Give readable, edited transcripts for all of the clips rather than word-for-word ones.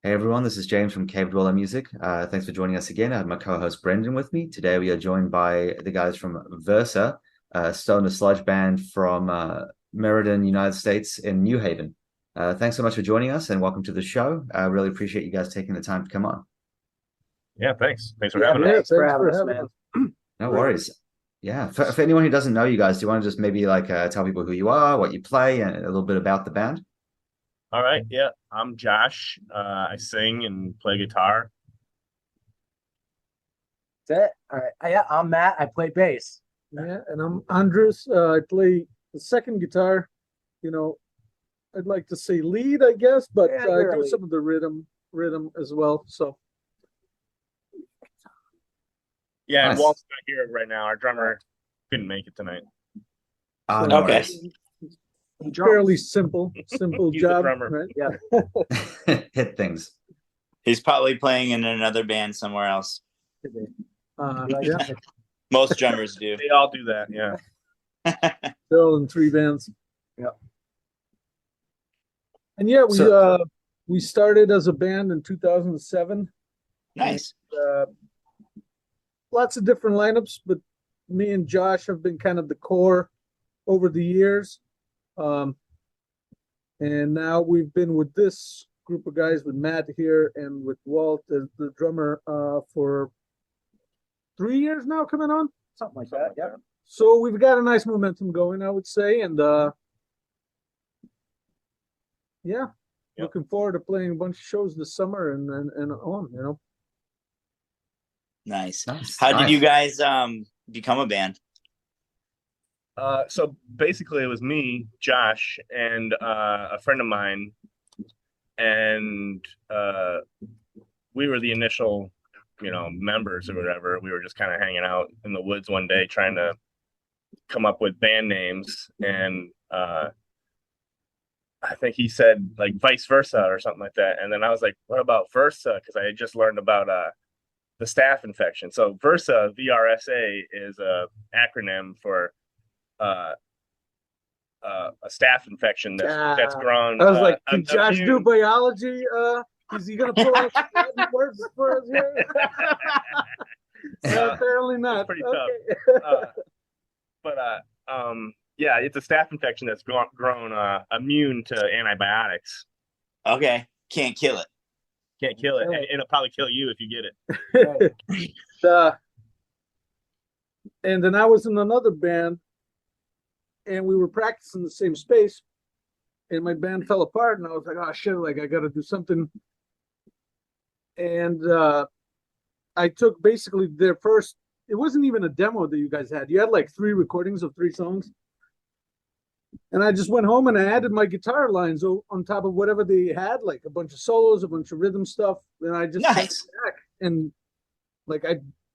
Hey everyone, this is James from Cave Dweller Music. Thanks for joining us again. I have my co-host Brendan with me. Today we are joined by the guys from Versa, a stoner sludge band from Meriden, United States in New Haven. Thanks so much for joining us and welcome to the show. I really appreciate you guys taking the time to come on. Yeah, thanks. Thanks for Yeah, having us. thanks for having us, man. No worries. Yeah, for anyone who doesn't know you guys, do you want to just maybe tell people who you are, what you play, and a little bit about the band? All right. Yeah, I'm Josh. I sing and play guitar. That's it. All right. Yeah, I'm Matt. I play bass. Yeah, and I'm Andres. I play the second guitar. You know, I'd like to say lead, I guess, but Yeah, I you're a do lead. some of the rhythm as well. So Yeah, and Nice. Walt's not here right now. Our drummer couldn't make it tonight. Ah, So- no Okay. worries. fairly simple He's the job, drummer. right? Yeah. Hit things. He's probably playing in another band somewhere else. Yeah, Most drummers do. They all do that. Yeah. still in three bands. Yeah. And yeah, So- we started as a band in 2007. Nice. Lots of different lineups, but me and Josh have been kind of the core over the years. And now we've been with this group of guys with Matt here and with Walt as the drummer for 3 years now coming on. Something like that. Yeah. So we've got a nice momentum going, I would say. And yeah, Yep. looking forward to playing a bunch of shows this summer and on, you know. Nice. Nice. How did Nice. you guys become a band? So basically, it was me, Josh, and a friend of mine, and we were the initial, members or whatever. We were just kind of hanging out in the woods one day trying to come up with band names, and I think he said like vice versa or something like that. And then I was like, what about Versa? Because I had just learned about the staph infection. So Versa, VRSA, is a acronym for a staph infection that's grown. I was like, can I'm Josh do immune. biology? Is he gonna pull out Latin words for us here? Apparently not. It's pretty tough. Okay. Yeah, it's a staph infection that's grown immune to antibiotics. Okay. Can't kill it. Can't kill it. And it'll probably kill you if you get it. And then I was in another band, and we were practicing the same space, and my band fell apart, and I was like, oh shit, like I gotta do something. And I took basically their first, it wasn't even a demo that you guys had. You had like 3 recordings of 3 songs. And I just went home and I added my guitar lines on top of whatever they had, like a bunch of solos, a bunch of rhythm stuff. And I just Nice. back and like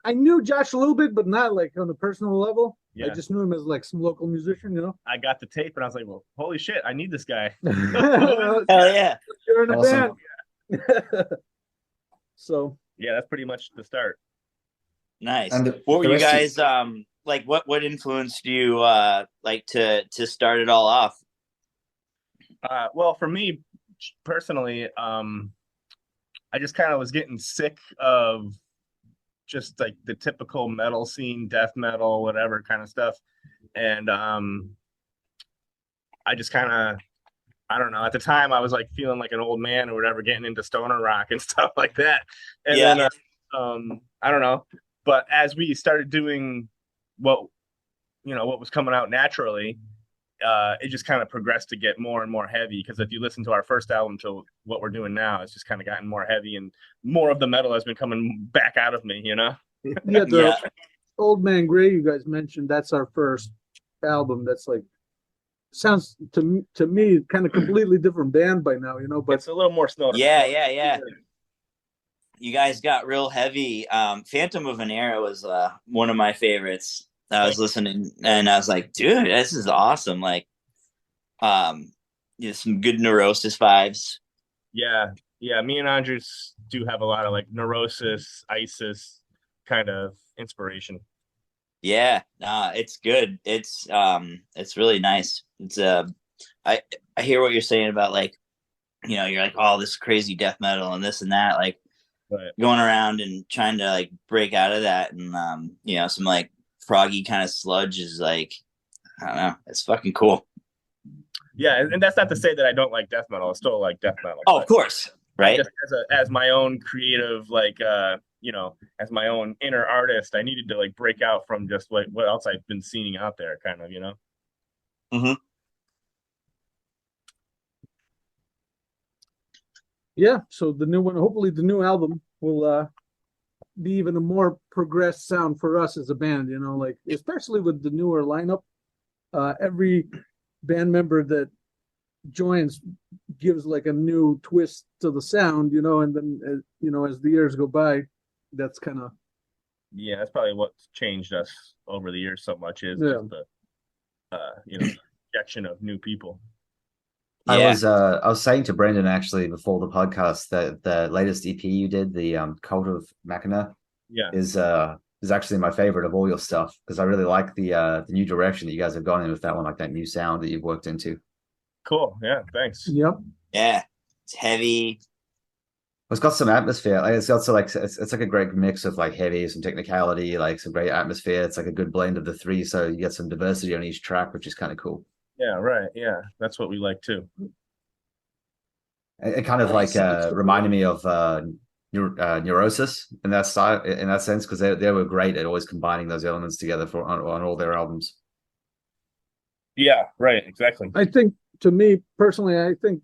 I knew Josh a little bit, but not like on a personal level. Yeah. I just knew him as like some local musician, you know. I got the tape and I was like, well, holy shit, I need this guy. Hell yeah. You're in a Awesome. band. So Yeah, that's pretty much the start. Nice. And What were the you rest guys like what influenced you like to start it all off? Well, for me personally, I just kind of was getting sick of just like the typical metal scene, death metal, whatever kind of stuff. And I just kind of, I don't know, at the time I was like feeling like an old man or whatever, getting into stoner rock and stuff like that. And Yeah. then, I don't know. But as we started doing what was coming out naturally, it just kind of progressed to get more and more heavy. Because if you listen to our first album to what we're doing now, it's just kind of gotten more heavy and more of the metal has been coming back out of me, yeah, the Yeah. Old Man Gray you guys mentioned, that's our first album. That's like sounds to me kind of completely different band by now, you know, but It's a little more stoner. Yeah. You guys got real heavy. Phantom of an Era was one of my favorites. I was listening and I was like, dude, this is awesome. Like some good Neurosis vibes. Yeah. Me and Andrews do have a lot of like Neurosis, ISIS kind of inspiration. Yeah, it's good. It's really nice. It's I hear what you're saying about like you're like, oh, this crazy death metal and this and that, like Right. going around and trying to like break out of that. And, some like froggy kind of sludge is like, I don't know. It's fucking cool. Yeah, and that's not to say that I don't like death metal. I still like death metal. Oh, of course. Right. Just as my own creative, like as my own inner artist, I needed to like break out from just what else I've been seeing out there, kind of, Mm-hmm. Yeah, so the new one, hopefully the new album will be even a more progressed sound for us as a band, like especially with the newer lineup. Every band member that joins gives like a new twist to the sound, and then as the years go by, that's kind of that's probably what's changed us over the years so much is just the injection of new people. Yeah. I was saying to Brendan actually before the podcast that the latest EP you did, the Cult of Machina, is actually my favorite of all your stuff, because I really like the new direction that you guys have gone in with that one, like that new sound that you've worked into. Cool. Yeah, thanks. Yep. Yeah. It's heavy. It's got some atmosphere. Like, it's also like it's like a great mix of like heavy, some technicality, like some great atmosphere. It's like a good blend of the three, so you get some diversity on each track, which is kind of cool. Yeah, right. Yeah, that's what we like too. It kind of like reminded me of Neurosis in that style, in that sense, because they were great at always combining those elements together on all their albums. Yeah, right. Exactly. I think, to me personally, I think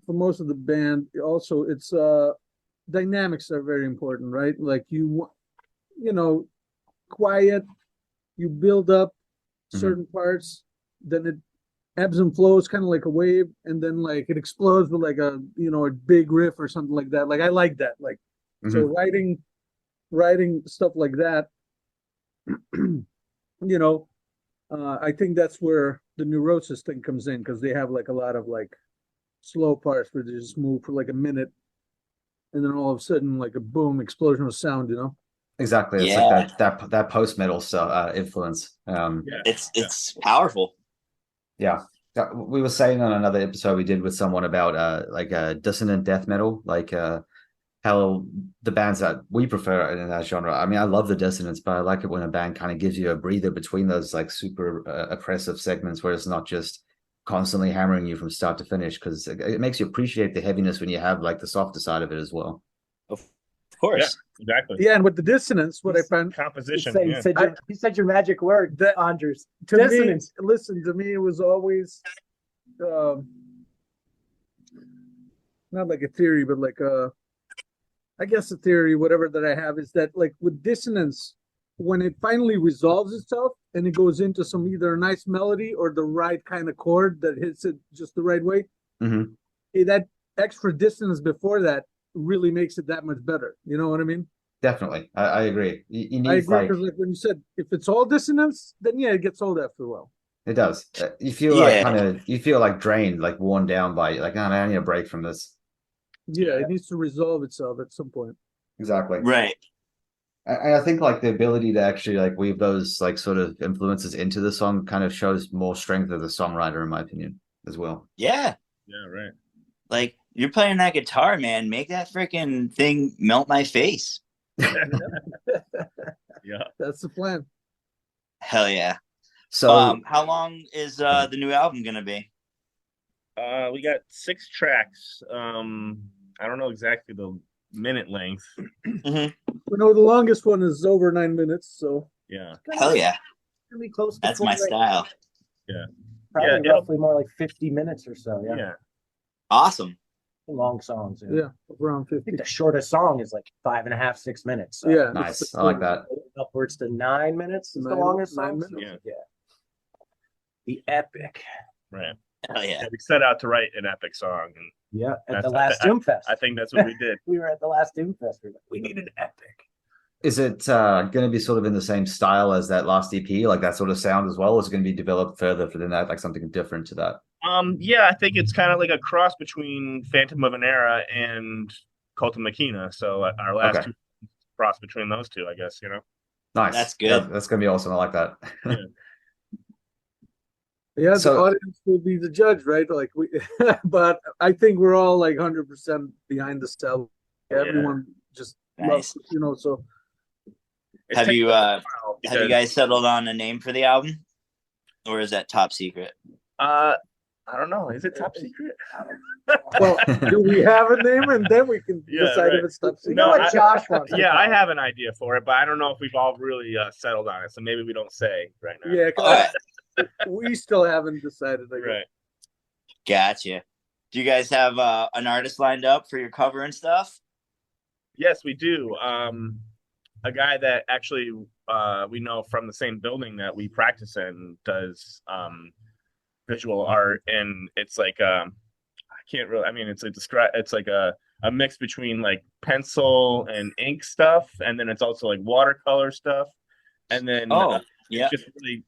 for most of the band, also it's dynamics are very important, right? Like quiet, you build up certain parts, then it ebbs and flows kind of like a wave, and then like it explodes with like a big riff or something like that. Like I like that. Like so writing stuff like that, I think that's where the Neurosis thing comes in, because they have like a lot of like slow parts where they just move for like a minute, and then all of a sudden like a boom explosion of sound. Exactly. It's like that post metal stuff influence. It's powerful. Yeah. We were saying on another episode we did with someone about like dissonant death metal, like how the bands that we prefer in that genre. I mean, I love the dissonance, but I like it when a band kind of gives you a breather between those like super oppressive segments, where it's not just constantly hammering you from start to finish, because it makes you appreciate the heaviness when you have like the softer side of it as well. Of course. Yeah, exactly. Yeah, and with the dissonance, what I found composition. He said your magic word, Andres. to Dissonance. me, listen, to me, it was always not like a theory, but like I guess a theory, whatever that I have, is that like with dissonance, when it finally resolves itself and it goes into some either a nice melody or the right kind of chord that hits it just the right way, that extra dissonance before that really makes it that much better. You know what I mean? Definitely. I agree. You need, I agree, because like when you said if it's all dissonance, then yeah, it gets old after a while. it does. You feel like drained, like worn down by like, oh, I need a break from this. Yeah, it needs to resolve itself at some point. Exactly. Right. I think like the ability to actually like weave those like sort of influences into the song kind of shows more strength of the songwriter, in my opinion, as well. Yeah. Yeah, right. Like you're playing that guitar, man. Make that freaking thing melt my face. Yeah. That's the plan. Hell yeah. So how long is the new album gonna be? We got 6 tracks. I don't know exactly the minute length. We know the longest one is over 9 minutes, so Yeah. Hell yeah. Gonna be close to That's 40 my style. Yeah. Probably Yeah, roughly more like 50 minutes or so. Yeah. Yeah. Awesome. Long songs. yeah, around I 50. think the shortest song is like 5.5, 6 minutes. So Yeah. nice. I like that. upwards to 9 minutes is the 9 longest 9 song. minutes. Yeah. The epic. Right. Hell yeah. Yeah, we set out to write an epic song, and Yeah. At the That's- last Doom Fest. I think that's what we did. we were at the last Doom Fest. We were like, we need an epic. Is it going to be sort of in the same style as that last EP, like that sort of sound as well? Or is it going to be developed further than that, like something different to that? Yeah, I think it's kind of like a cross between Phantom of an Era and Cult of Machina. So our last 2 cross between those two, I guess, Nice. That's good. Yeah, that's going to be awesome. I like that. Yeah. Yeah, the So- audience will be the judge, right? Like we, but I think we're all like 100% behind the cell. Everyone just Nice. loves, so It's Have you taken a while have you because, guys settled on a name for the album, or is that top secret? I don't know. Is it top secret? well, do we have a name and then we can Yeah, decide right. if it's top secret? No, what I- Josh wants. to Yeah, call I it. have an idea for it, but I don't know if we've all really settled on it. So maybe we don't say right now. Yeah, All right, we still haven't decided. I guess. Right. gotcha. Do you guys have an artist lined up for your cover and stuff? Yes, we do. A guy that actually we know from the same building that we practice in does visual art, and it's like I can't really. I mean, it's like a mix between like pencil and ink stuff, and then it's also like watercolor stuff, and then Oh, yeah.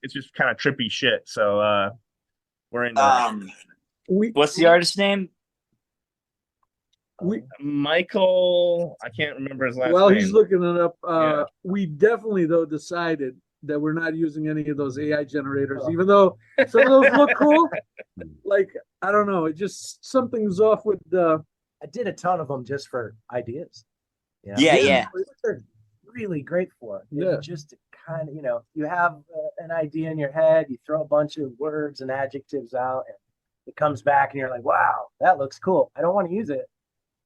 it's just kind of trippy shit. So we're into that. We What's the artist name? we Michael. I can't remember his last while name. he's looking it up, Yeah. we definitely though decided that we're not using any of those AI generators, even though some of those look cool. Like I don't know, it just something's off with the. I did a ton of them just for ideas. Yeah. Which they're really great for. Yeah. Just to kind of, you have an idea in your head, you throw a bunch of words and adjectives out, and it comes back, and you're like, "Wow, that looks cool." I don't want to use it,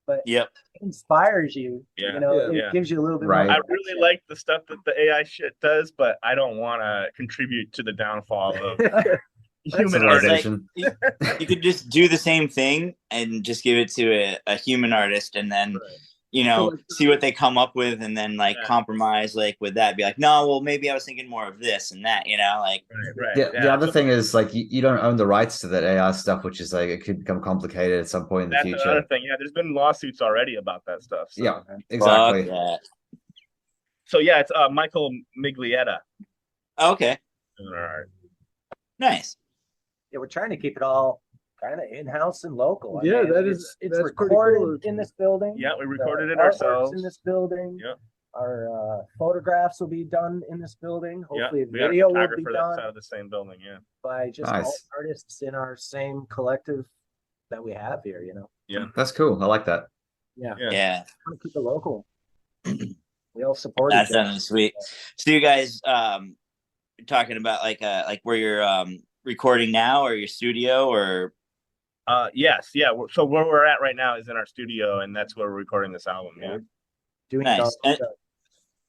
but Yep. it inspires you. Yeah. It Yeah. gives you a little bit Right. more. I really like the stuff that the AI shit does, but I don't want to contribute to the downfall of human art. like- Civilization. You could just do the same thing and just give it to a human artist, and then see what they come up with, and then like Yeah. compromise like with that. Be like, no, well, maybe I was thinking more of this and that. Like Right. The other thing is like you don't own the rights to that AI stuff, which is like it could become complicated at some point in the That's future. another thing. Yeah, there's been lawsuits already about that stuff. So. Yeah, exactly. fuck that. So yeah, it's Michael Miglietta. Okay, Doing our art. nice. Yeah, we're trying to keep it all kind of in-house and local. Yeah, that it's- is- it's that's pretty recorded cool. in this building. Yeah, we recorded The it artwork's ourselves. in this building. Yep. Our photographs will be done in this building. Yeah, Hopefully, we got a video will be photographer that's done out of the same building. Yeah. by just all Nice. artists in our same collective that we have here. That's cool. I like that. Yeah. Yeah, Want to keep it local. We all support that's each other. definitely sweet. So you guys talking about like where you're recording now, or your studio, or Yes. Yeah. So where we're at right now is in our studio, and that's where we're recording this album. Yeah. Doing Nice. it all And-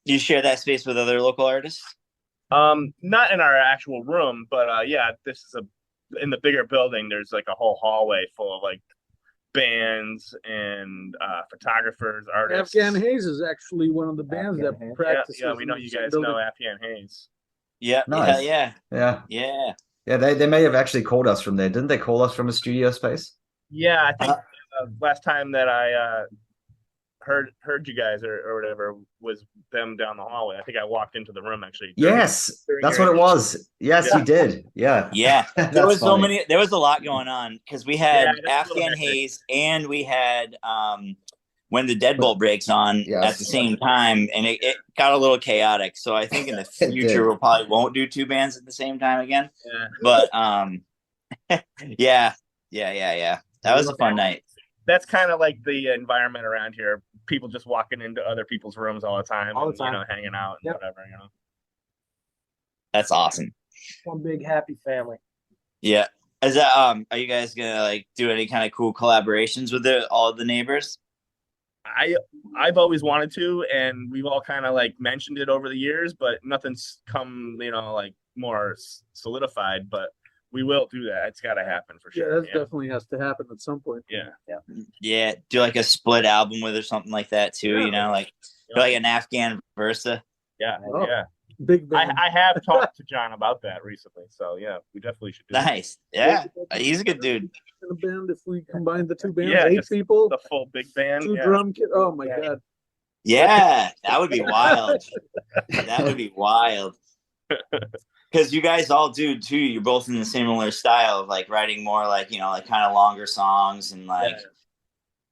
do you share that space with other local artists? Not in our actual room, but yeah, this is in the bigger building. There's like a whole hallway full of like bands and photographers, artists. Afghan Hayes is actually one of the bands Afghan that Hayes. practices. Yeah, we know in the you same guys building. know Afghan Hayes. Yeah, Nice. yeah, Yeah. They may have actually called us from there. Didn't they call us from a studio space? Yeah, I think last time that I heard you guys or whatever was them down the hallway. I think I walked into the room actually. Yes, during that's your what it was. Yes, Yeah. you did. Yeah. yeah. There That's was so funny. many. There was a lot going on because we had Yeah, that's a little Afghan hectic. Hayes, and we had when the Deadbolt breaks on Yes. at the same time, and it got a little chaotic. So I think in the It future did. we probably won't do two bands at the same time again. Yeah. But yeah. That was a fun night. That's kind of like the environment around here. People just walking into other people's rooms all the time, All the and, time. hanging out and Yep. whatever. That's awesome. One big happy family. Yeah. Is that are you guys gonna like do any kind of cool collaborations with all of the neighbors? I've always wanted to, and we've all kind of like mentioned it over the years, but nothing's come, like more solidified. But we will do that. It's got to happen for Yeah, sure. that definitely has to happen at some point. Yeah. Yeah, do like a split album with or something like that too. Yeah. Like an Afghan Versa. Yeah. Oh. Yeah. Big band. I have talked to John about that recently, so yeah, we definitely should do Nice. Yeah, he's a good dude. In a band, if we combine the two bands, Yeah, 8 just people, the full big band. two Yeah. drum kit. Oh my Yeah. god! Yeah, that would be wild. That would be wild. Because you guys all do too. You're both in the similar style of like writing more like like kind of longer songs and like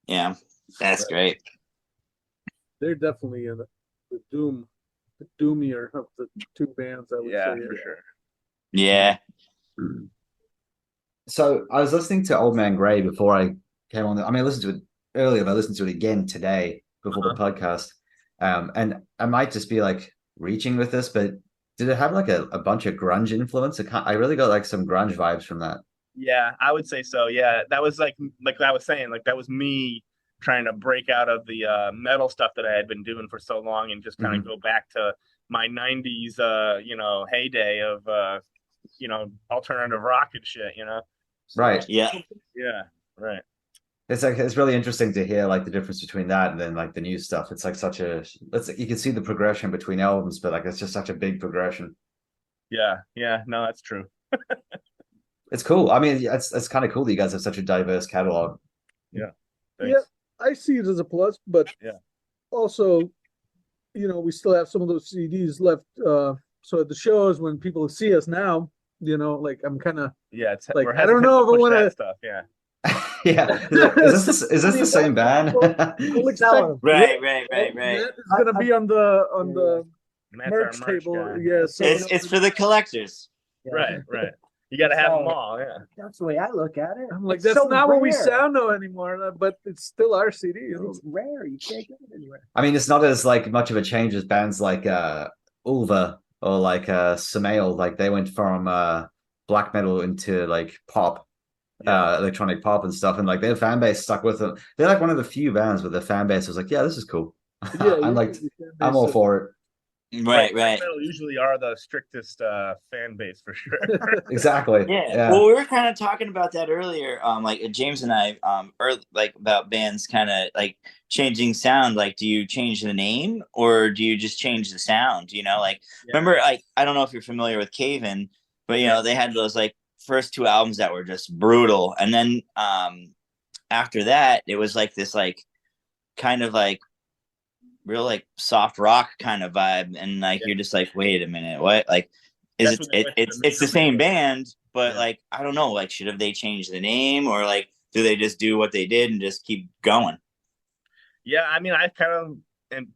yeah, that's great. They're definitely in the doomier of the two bands. I would Yeah, say. for sure. Yeah. So I was listening to Old Man Gray before I came on. I mean, I listened to it earlier, but I listened to it again today before the podcast. And I might just be like reaching with this, but did it have like a bunch of grunge influence? I really got like some grunge vibes from that. Yeah, I would say so. Yeah, that was like I was saying, like that was me trying to break out of the metal stuff that I had been doing for so long and just kind of Mhm. go back to my 90s heyday of alternative rock and shit. So, Right. Yeah. yeah, right. It's like it's really interesting to hear like the difference between that and then like the new stuff. It's like you can see the progression between albums, but like it's just such a big progression. Yeah, yeah, no, that's true. It's cool. I mean, it's kind of cool that you guys have such a diverse catalog. Yeah. Yeah, Thanks. I see it as a plus, but Yeah. also, we still have some of those CDs left. So at the shows when people see us now, like I'm kind of Yeah, like, we're I don't hesitant know to if I push want that to. stuff. Yeah. Yeah. Is this the same band? We'll Selling expect them. Right. That is gonna be on the And that's our merch merch table. guy. Yeah, so It's for the collectors. Yeah. Right. You got to have them all. Yeah. That's the way I look at it. I'm like, It's that's so not what we rare. sound though anymore, but it's still our CD. It's rare. You can't get it anywhere. I mean, it's not as like much of a change as bands like Ulva or like Samael. Like they went from black metal into like pop, electronic pop and stuff, and like their fan base stuck with them. They're like one of the few bands where the fan base was like, yeah, this is cool. Yeah, I'm all for it. Right. Metal usually are the strictest fan base for sure. Exactly. Yeah. Well, we were kind of talking about that earlier. Like James and I, like about bands kind of like changing sound. Like, do you change the name or do you just change the sound? Like, remember, like, I don't know if you're familiar with Cave In, but they had those like first two albums that were just brutal, and then after that, it was like this like kind of like real like soft rock kind of vibe, and like you're just like, wait a minute, what? Like, is it's the same band, but like I don't know, like should have they changed the name or like do they just do what they did and just keep going? Yeah, I mean, I kind of am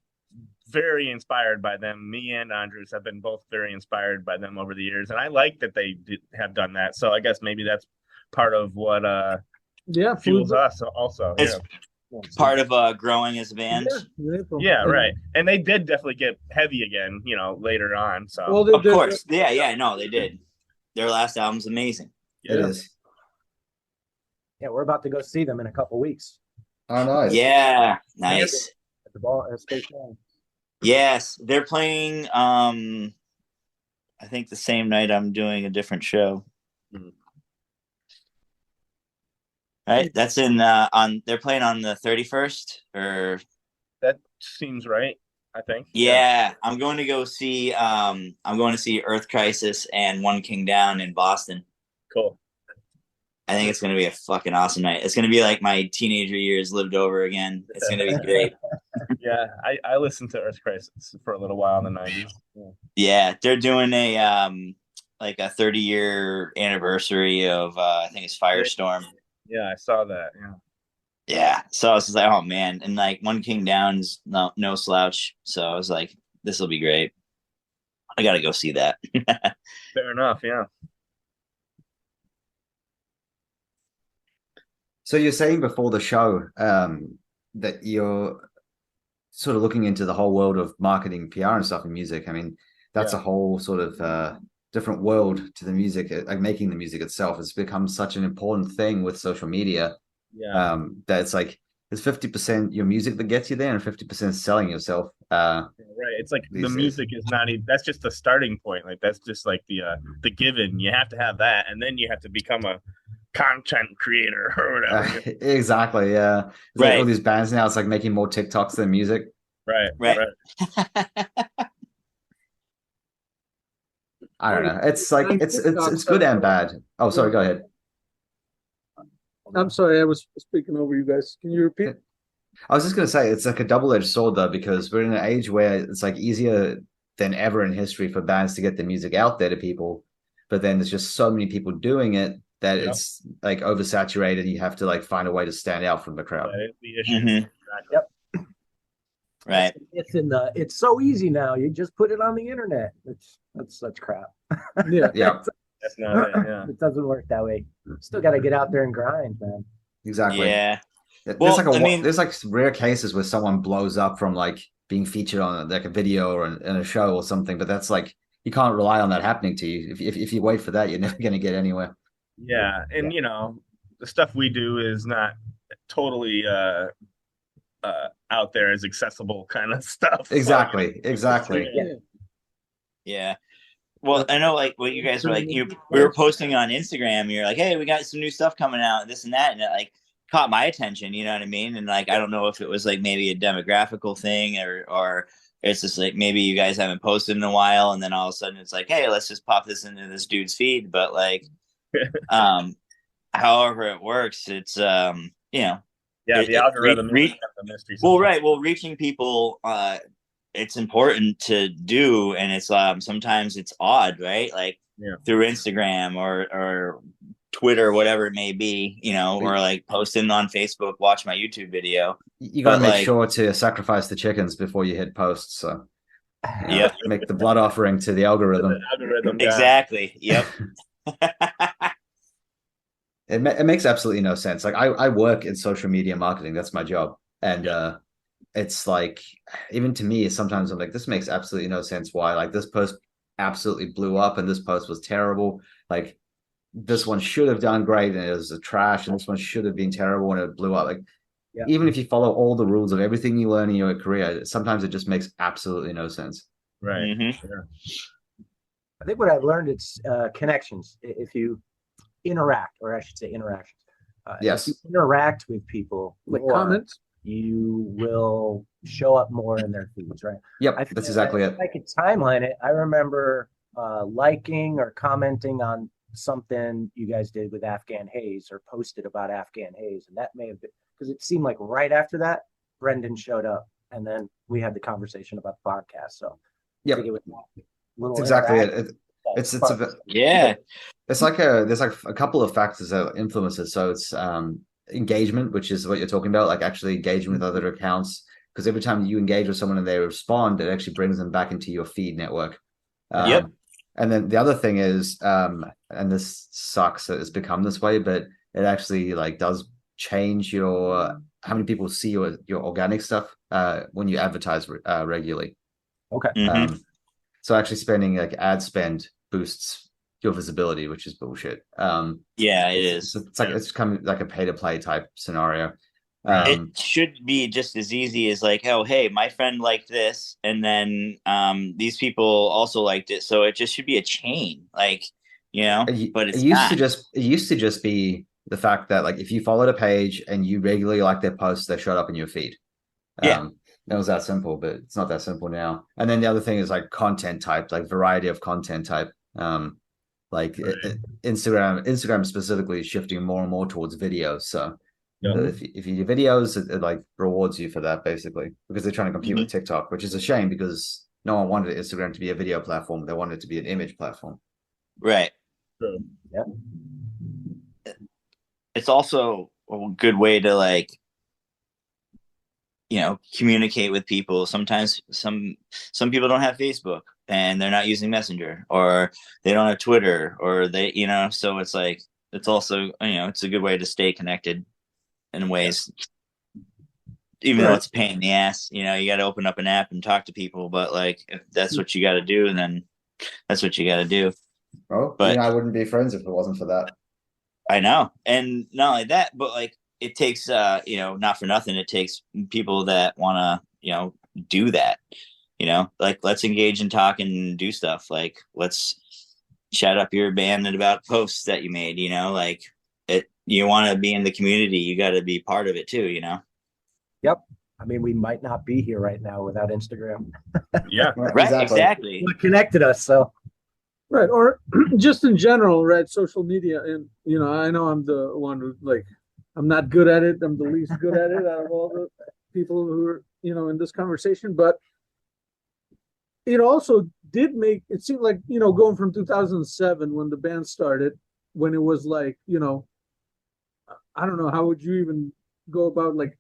very inspired by them. Me and Andres have been both very inspired by them over the years, and I like that they have done that. So I guess maybe that's part of what fuels us also. It's part of growing as a band. Yeah, right. And they did definitely get heavy again, later on. So well, of course, no, they did. Their last album's amazing. It is. Yeah, we're about to go see them in a couple weeks. Oh, nice. Yeah, nice. At the ball at Space Ball. Yes, they're playing. I think the same night I'm doing a different show. Right, that's in they're playing on the 31st, or that seems right, I think. Yeah, I'm going to go see Earth Crisis and One King Down in Boston. Cool. I think it's going to be a fucking awesome night. It's going to be like my teenager years lived over again. It's going to be great. Yeah, I listened to Earth Crisis for a little while in the 90s. Yeah, they're doing a like a 30-year anniversary of I think it's Firestorm. Yeah, I saw that. Yeah. So I was just like, oh man, and like One King Down's no slouch. So I was like, this will be great. I got to go see that. Fair enough. Yeah. So you're saying before the show that you're sort of looking into the whole world of marketing, PR, and stuff in music. I mean, that's a whole sort of different world to the music. Like making the music itself has become such an important thing with social media. Yeah. That it's like there's 50% your music that gets you there and 50% selling yourself. Right. It's like the music is not even, that's just the starting point. Like that's just like the given. You have to have that, and then you have to become a content creator or whatever. Exactly. Yeah. It's like all these bands now, it's like making more TikToks than music. Right. I don't know. It's like it's good and bad. Oh, sorry. Go ahead. I'm sorry, I was speaking over you guys. Can you repeat? I was just going to say it's like a double-edged sword though, because we're in an age where it's like easier than ever in history for bands to get the music out there to people, but then there's just so many people doing it that it's like oversaturated. You have to like find a way to stand out from the crowd. The issue. Yep. Right. It's so easy now. You just put it on the internet. That's such crap. Yeah. That's not it. Yeah. It doesn't work that way. Still got to get out there and grind, man. Exactly. Yeah. There's Well, like I mean, there's like rare cases where someone blows up from like being featured on like a video or in a show or something, but that's like you can't rely on that happening to you. If you wait for that, you're never going to get anywhere. Yeah, and the stuff we do is not totally out there as accessible kind of stuff. Exactly. Exactly. yeah. Well, I know like what you guys were like, we were posting on Instagram, you're like, hey, we got some new stuff coming out, this and that, and it like caught my attention, you know what I mean? And like I don't know if it was like maybe a demographical thing or it's just like maybe you guys haven't posted in a while, and then all of a sudden it's like, hey, let's just pop this into this dude's feed. But like however it works, it's the algorithm is the mystery. Well, right. Well, reaching people it's important to do, and it's sometimes it's odd, right? Like through Instagram or Twitter, whatever it may be, or like posting on Facebook, watch my YouTube video. You got to make sure to sacrifice the chickens before you hit post. So make the blood offering to the algorithm. Exactly. Yep. It makes absolutely no sense. Like I work in social media marketing. That's my job. And it's like, even to me, sometimes I'm like, this makes absolutely no sense. Why? Like this post absolutely blew up and this post was terrible. Like this one should have done great and it was a trash, and this one should have been terrible and it blew up. Like even if you follow all the rules of everything you learn in your career, sometimes it just makes absolutely no sense. Right. Mm-hmm. Sure. I think what I've learned, it's connections. If you interact, or I should say interactions. Yes. If you interact with people, like comments, you will show up more in their feeds, right? Yep, that's exactly it. I could timeline it. I remember liking or commenting on something you guys did with Afghan Haze or posted about Afghan Haze, and that may have been because it seemed like right after that, Brendan showed up, and then we had the conversation about the podcast. So yep, I think it was that's exactly it. It's there's like a couple of factors that influence it. So it's engagement, which is what you're talking about, like actually engaging with other accounts, because every time you engage with someone and they respond, it actually brings them back into your feed network. And then the other thing is, and this sucks that it's become this way, but it actually like does change your how many people see your organic stuff when you advertise regularly. Okay. Mm-hmm. So actually spending like ad spend boosts your visibility, which is bullshit. It is. It's kind of like a pay to play type scenario. It should be just as easy as like, oh, hey, my friend liked this, and then these people also liked it, so it just should be a chain, like But it used to just be the fact that like if you followed a page and you regularly like their posts, they showed up in your feed. It was that simple, but it's not that simple now. And then the other thing is like content type, like variety of content type. Instagram specifically is shifting more and more towards videos. So if you do videos, it like rewards you for that basically, because they're trying to compete with TikTok, which is a shame because no one wanted Instagram to be a video platform. They wanted it to be an image platform. Right. Yeah. It's also a good way to like, communicate with people. Sometimes some people don't have Facebook and they're not using Messenger, or they don't have Twitter, or they, so it's like, it's also, it's a good way to stay connected in ways, even though it's a pain in the ass, you got to open up an app and talk to people, but like, if that's what you got to do, then that's what you got to do. Oh, but I wouldn't be friends if it wasn't for that. I know. And not only that, but like, it takes, not for nothing, it takes people that want to, do that, like let's engage and talk and do stuff. Like, let's chat up your band about posts that you made, like you want to be in the community. You got to be part of it too, Yep. I mean, we might not be here right now without Instagram. Yeah. Right. Exactly. What connected us. So. Right. Or just in general, right. Social media. And, I know I'm the one who like, I'm not good at it. I'm the least good at it out of all the people who are, in this conversation. But it also did make it seem like, going from 2007 when the band started, when it was like, I don't know, how would you even go about like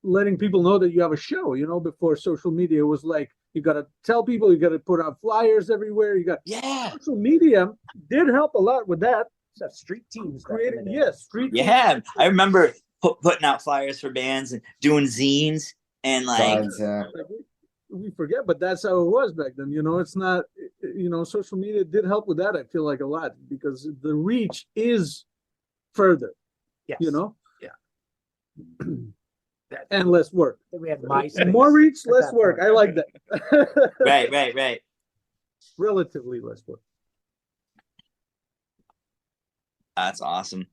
letting people know that you have a show, before social media was like, You got to tell people. You got to put out flyers everywhere. You got social media did help a lot with that. So street teams Creating, street teams. Yeah, I remember putting out flyers for bands and doing zines and like. Signs, yeah. We forget, but that's how it was back then. It's not. Social media did help with that. I feel like a lot because the reach is further. Yes. Yeah. And less work. We had MySpace. More reach, less work. I like that. Right. Relatively less work. That's awesome.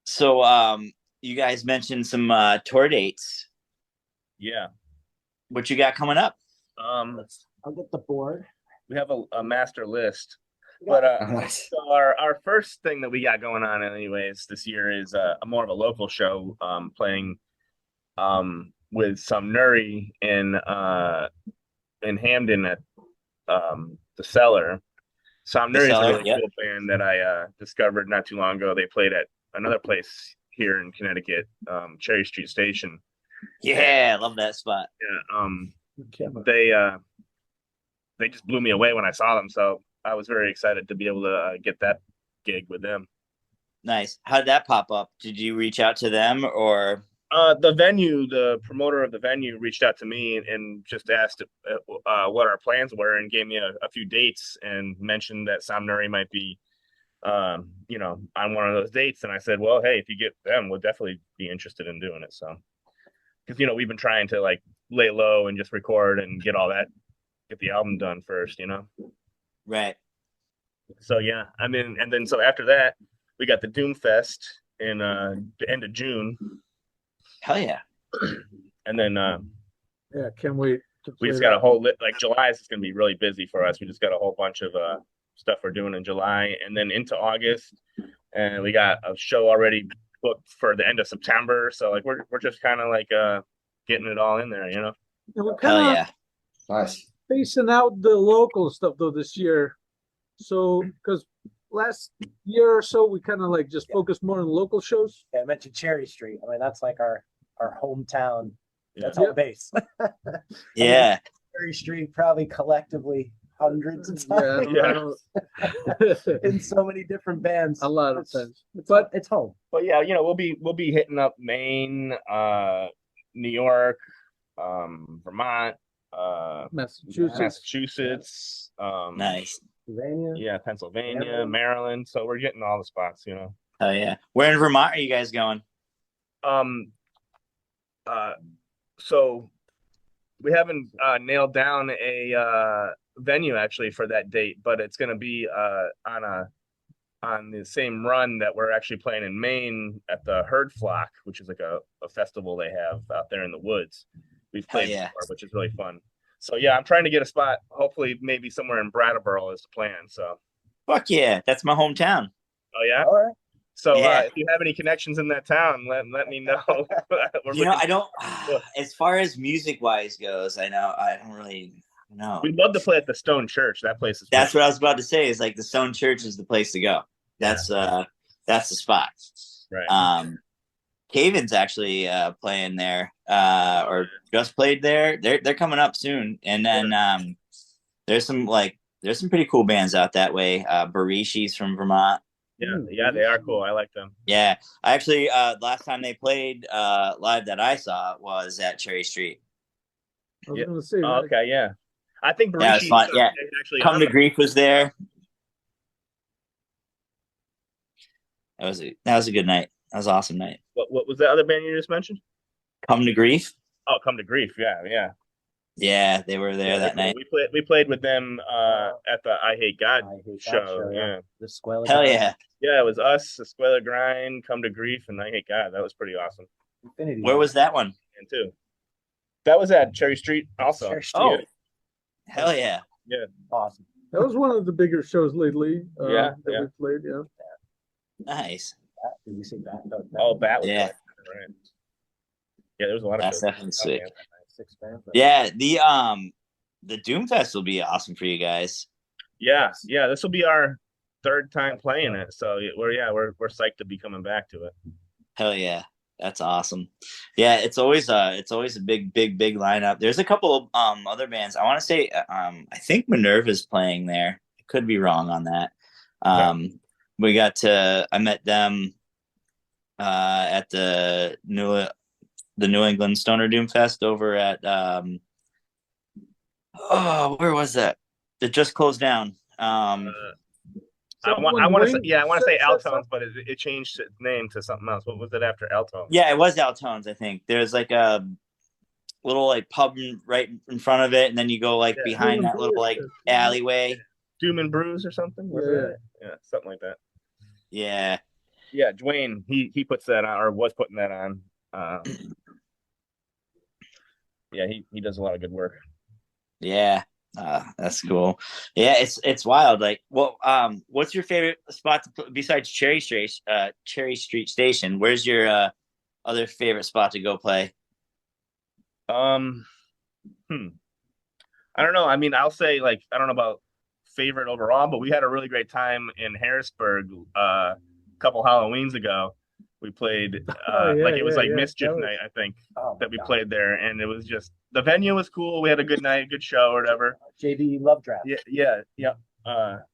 So, you guys mentioned some tour dates. Yeah. What you got coming up? I'll get the board. We have a master list. But so our first thing that we got going on anyways this year is a more of a local show, playing with some Nuri in Hamden at the Cellar. Some Nuri is a really cool band that I discovered not too long ago. They played at another place here in Connecticut, Cherry Street Station. Yeah, I love that spot. Yeah, they just blew me away when I saw them, so I was very excited to be able to get that gig with them. Nice. How did that pop up? Did you reach out to them or? The promoter of the venue reached out to me and just asked what our plans were and gave me a few dates and mentioned that Sam Nuri might be, on one of those dates. And I said, well, hey, if you get them, we'll definitely be interested in doing it. So, because, we've been trying to like lay low and just record and get the album done first, Right. So yeah, and then so after that, we got the Doom Fest in the end of June. Hell yeah! And then can't wait. We just got a whole like July is going to be really busy for us. We just got a whole bunch of stuff we're doing in July, and then into August, and we got a show already booked for the end of September. So like we're just kind of like getting it all in there, And we're Hell yeah! Nice. Spacing out the local stuff though this year. So because last year or so we kind of like just focused more on local shows. Yeah, I mentioned Cherry Street. I mean, that's like our hometown. That's our base. Yeah. Cherry Street probably collectively hundreds of times. In so many different bands. A lot of times. But it's home. But yeah, we'll be hitting up Maine, New York, Vermont, Massachusetts, nice. Pennsylvania. Pennsylvania, Maryland. So we're getting all the spots, Oh yeah. Where in Vermont are you guys going? So we haven't nailed down a venue actually for that date, but it's going to be on the same run that we're actually playing in Maine at the Herd Flock, which is like a festival they have out there in the woods. We've played before, which is really fun. So yeah, I'm trying to get a spot. Hopefully, maybe somewhere in Brattleboro is the plan. So, fuck yeah, that's my hometown. Oh yeah. All right. So if you have any connections in that town, let me know. I don't. As far as music wise goes, I don't really know. We'd love to play at the Stone Church. That place is. That's what I was about to say. Is like the Stone Church is the place to go. That's the spot. Right. Caven's actually playing there, or just played there. They're coming up soon, and then there's some pretty cool bands out that way. Barishi's from Vermont. Yeah, they are cool. I like them. Yeah, I actually last time they played live that I saw was at Cherry Street. I was gonna say, okay, yeah. I think Barishi's actually Come to Grief was there. That was a good night. That was an awesome night. What was the other band you just mentioned? Come to Grief. Oh, Come to Grief. Yeah. Yeah, they were there that night. We played with them at the I Hate God show. Yeah. The Squealer. Hell yeah. Yeah, it was us, the Squealer Grind, Come to Grief, and I Hate God. That was pretty awesome. Infinity. Where was that one? And too. That was at Cherry Street also. Cherry Street. Oh, hell yeah. Yeah. Awesome. That was one of the bigger shows lately. That we played. Yeah. Nice. Did you see that? Bat was yeah. Right. Yeah, there was a lot of That's shows. definitely sick. 6 bands. Yeah, the Doom Fest will be awesome for you guys. Yeah. This will be our third time playing it, so we're psyched to be coming back to it. Hell yeah. That's awesome. Yeah, it's always a big lineup. There's a couple other bands. I want to say I think Minerva's playing there. I could be wrong on that. I met them at the New England Stoner Doom Fest over at where was that? It just closed down. I want to say Altones, but it changed its name to something else. What was it after Altones? Yeah, it was Altones, I think. There's like a little like pub right in front of it, and then you go like behind that little like alleyway. Doom and Brews or something? Yeah, something like that. Yeah. Yeah, Dwayne, he puts that on, or was putting that on. Yeah, he does a lot of good work. Yeah. That's cool. Yeah, it's wild. Like, well, what's your favorite spot besides Cherry Street Station? Where's your other favorite spot to go play? I don't know. I mean, I'll say like I don't know about favorite overall, but we had a really great time in Harrisburg a couple Halloweens ago. We played it was Mischief Night, I think, that we played there, and it was just the venue was cool. We had a good night, good show, or whatever. JV Love Draft. Yeah. But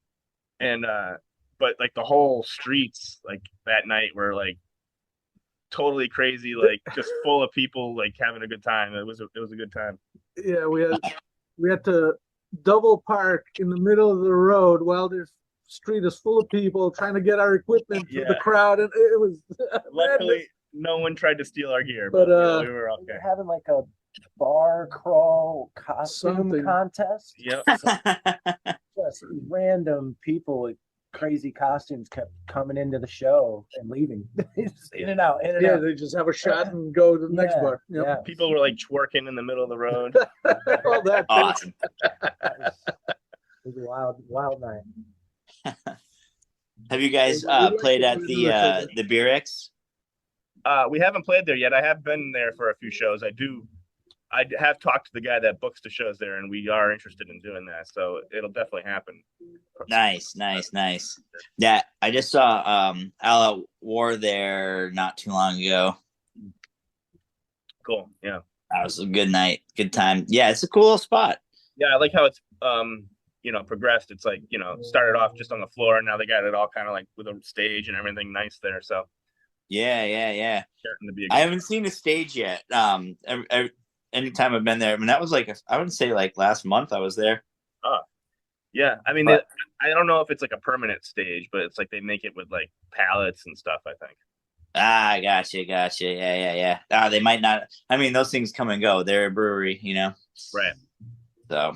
like the whole streets like that night were like totally crazy, like just full of people like having a good time. It was a good time. Yeah, we had to double park in the middle of the road while this street is full of people trying to get our equipment to the crowd, and it was luckily no one tried to steal our gear, but we were okay. We were having like a bar crawl costume contest. Yep. Just random people with crazy costumes kept coming into the show and leaving. in and out. They just have a shot and go to the next bar. Yep. Yeah. People were like twerking in the middle of the road. All that. Awesome. It was a wild night. Have you guys played at the Beer X? We haven't played there yet. I have been there for a few shows. I have talked to the guy that books the shows there, and we are interested in doing that. So it'll definitely happen. Nice. Yeah, I just saw All Out War there not too long ago. Cool. Yeah, that was a good night, good time. Yeah, it's a cool little spot. Yeah, I like how it's progressed. It's like started off just on the floor, and now they got it all kind of like with a stage and everything nice there. So yeah. I haven't seen a stage yet. Anytime I've been there, I mean, that was like I would say like last month I was there. Yeah. I mean, I don't know if it's like a permanent stage, but it's like they make it with like pallets and stuff, I think. Gotcha. Yeah. They might not. I mean, those things come and go. They're a brewery, Right. So,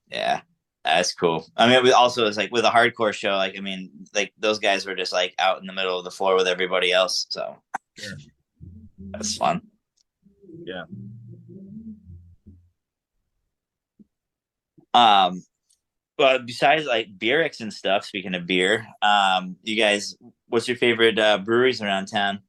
yeah, that's cool. I mean, it's like with a hardcore show, like, I mean, like those guys were just like out in the middle of the floor with everybody else. So, sure. That's fun. Yeah. But besides like Beerix and stuff, speaking of beer, you guys, what's your favorite breweries around town?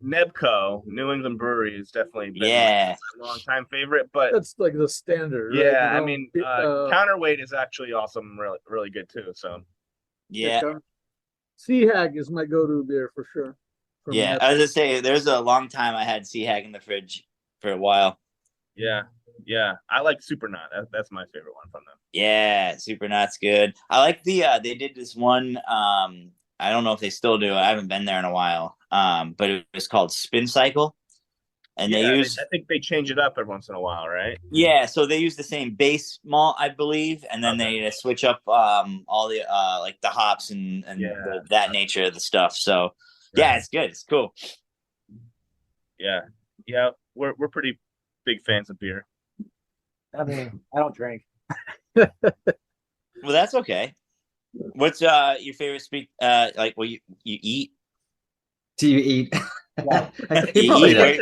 Nebco, New England Brewery, is definitely been a long time favorite, but that's like the standard. Yeah, right? I mean, Counterweight is actually awesome, really, really good too. So yeah, Sea Hag is my go-to beer for sure. Yeah, I was gonna say there's a long time I had Sea Hag in the fridge for a while. Yeah, I like Supernaut. That's my favorite one from them. Yeah, Supernaut's good. I like they did this one. I don't know if they still do. I haven't been there in a while. But it was called Spin Cycle, and I think they change it up every once in a while, right? Yeah, so they use the same base malt, I believe, and then they switch up all the like the hops and that nature of the stuff. So yeah, it's good. It's cool. Yeah, we're pretty big fans of beer. I mean, I don't drink. Well, that's okay. What's your favorite like what you eat? Do you eat? Yeah. He probably does.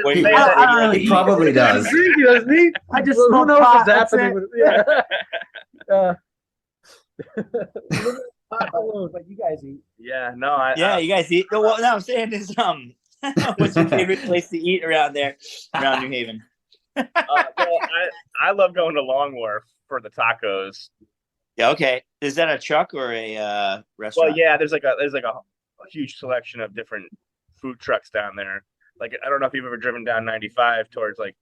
He probably does. He doesn't eat. I just who knows what's happening with but you guys eat. Yeah, no, you guys eat. What I'm saying is, what's your favorite place to eat around New Haven? I love going to Long Wharf for the tacos. Yeah, okay. Is that a truck or a restaurant? Well, yeah, there's like a huge selection of different food trucks down there. Like, I don't know if you've ever driven down 95 towards, like,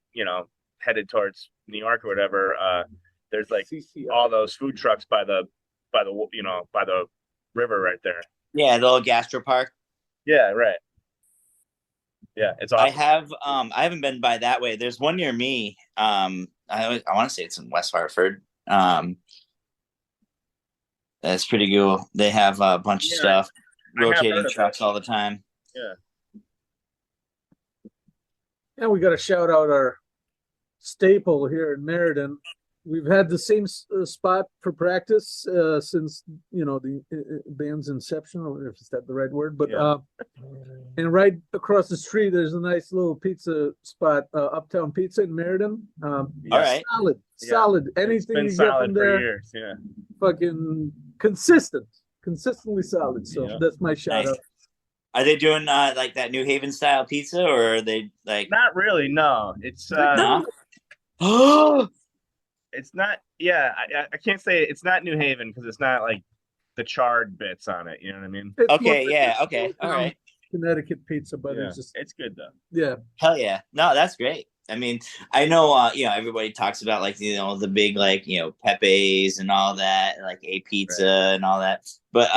headed towards New York or whatever. There's like CCR. all those food trucks by the by the river right there. Yeah, the little gastro park. Yeah, right. Yeah, it's awesome. I haven't been by that way. There's one near me. I want to say it's in West Hartford. That's pretty cool. They have a bunch of stuff, rotating trucks all the time. Yeah. And we got to shout out our staple here in Meriden. We've had the same spot for practice since the band's inception, or if is that the right word. But and right across the street, there's a nice little pizza spot, Uptown Pizza in Meriden. All right, solid. Anything you get from there, for years. Yeah, fucking consistently solid. So that's my shout out. Are they doing like that New Haven style pizza, or are they like? Not really. No, it's it's not. Yeah, I can't say it's not New Haven because it's not like the charred bits on it. You know what I mean? It's Okay. All right. Connecticut pizza, but Yeah, it's good though. Yeah. Hell yeah. No, that's great. I mean, I know, everybody talks about like, the big, like, Pepe's and all that, like a pizza and all that. But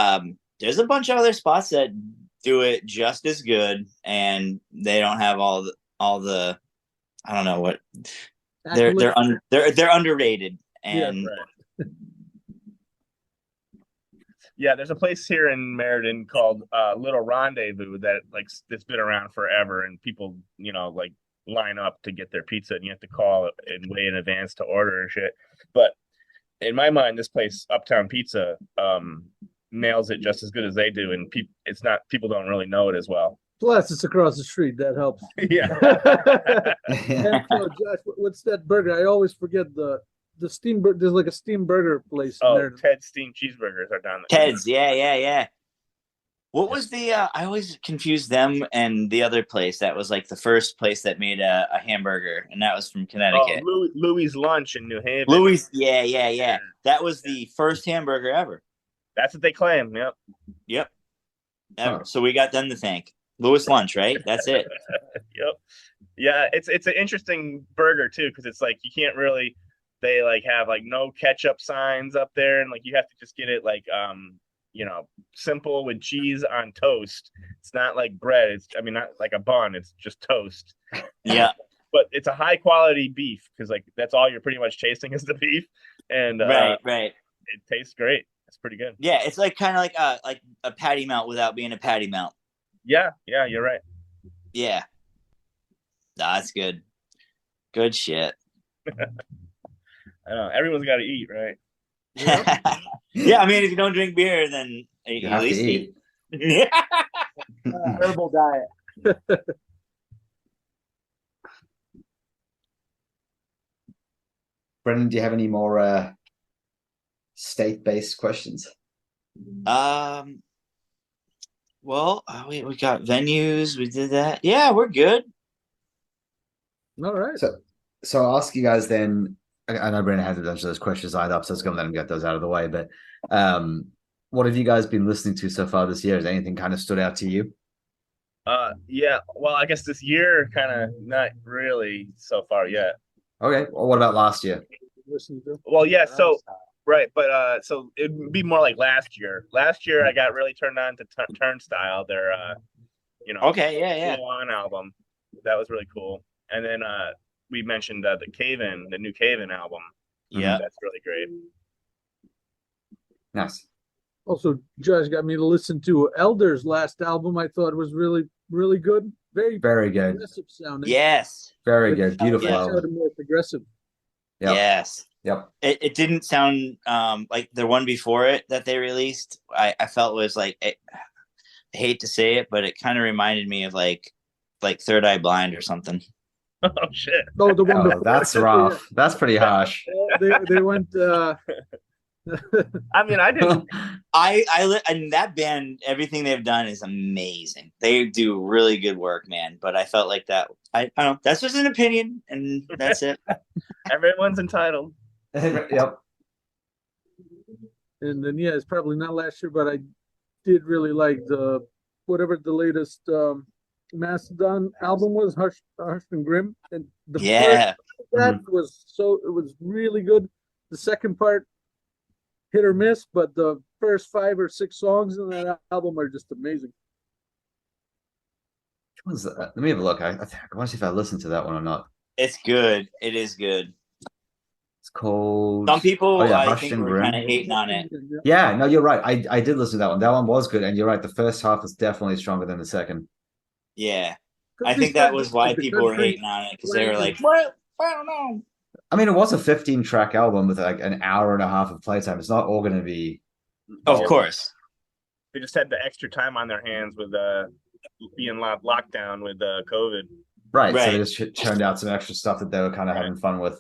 there's a bunch of other spots that do it just as good, and they don't have all the I don't know what they're underrated. And yeah, there's a place here in Meriden called Little Rendezvous that it's been around forever, and people like line up to get their pizza, and you have to call and way in advance to order and shit. But in my mind, this place, Uptown Pizza, nails it just as good as they do, and people don't really know it as well. Plus, it's across the street. That helps. Yeah. And so, Josh, what's that burger? I always forget the steam burger. There's like a steam burger place in there. Ted's Steam Cheeseburgers are down there. Ted's, yeah. What was the? I always confused them and the other place that was like the first place that made a hamburger, and that was from Connecticut. Louis Lunch in New Haven. Louis, yeah. That was the first hamburger ever. That's what they claim. Yep. Ever. Oh. So we got them to thank. Louis Lunch, right? That's it. Yep. Yeah, it's an interesting burger too, because it's like you can't really. They like have like no ketchup signs up there, and like you have to just get it like simple with cheese on toast. It's not like bread. Not like a bun. It's just toast. Yeah. But it's a high quality beef because like that's all you're pretty much tasting is the beef, and right. It tastes great. It's pretty good. Yeah, it's like kind of like a patty melt without being a patty melt. Yeah, you're right. Yeah. That's good. Good shit. I know. Everyone's got to eat, right? Yeah, if you don't drink beer, then you at have least to eat. Yeah. Herbal diet. Brendan, do you have any more state-based questions? Well, we got venues. We did that. Yeah, we're good. All right. So I'll ask you guys then. I know Brendan has a bunch of those questions lined up, so I was going to let him get those out of the way. But what have you guys been listening to so far this year? Has anything kind of stood out to you? Yeah. Well, I guess this year kind of not really so far yet. Okay. Well, what about last year? Well, yeah. So right, but so it'd be more like last year. Last year, I got really turned on to Turnstile. Their okay, yeah. On album. That was really cool. And then we mentioned the new Cave-In album. Yeah, that's really great. Nice. Also, Josh got me to listen to Elder's last album. I thought was really, really good. Very good. Progressive sounding. Yes. Very good. Beautiful album. More progressive. Yep. Yes. Yep. It didn't sound like the one before it that they released. I felt was like, I hate to say it, but it kind of reminded me of like Third Eye Blind or something. Oh shit! Oh, the one. That's rough. That's pretty harsh. They went. I didn't. And that band, everything they've done is amazing. They do really good work, man. But I felt like that. I don't know. That's just an opinion, and that's it. Everyone's entitled. Yep. And then it's probably not last year, but I did really like the whatever the latest Mastodon album was, Harsh and Grim, and the first Yeah. that it was really good. The second part hit or miss, but the first 5 or 6 songs in that album are just amazing. Which one's that? Let me have a look. I want to see if I listened to that one or not. It's good. It is good. It's called. Some people, Oh yeah, I Hushed think, and were kind of Grim. hating on it. Yeah, no, you're right. I did listen to that one. That one was good, and you're right. The first half is definitely stronger than the second. Yeah. I Because they think that started was with why the people were country hating on it, because they were language. like, "What? I don't know." I mean, it was a 15-track album with like an hour and a half of playtime. It's not all going to be. Of course. They just had the extra time on their hands with being locked down with COVID. Right. So they Right. just churned out some extra stuff that they were kind of having fun with.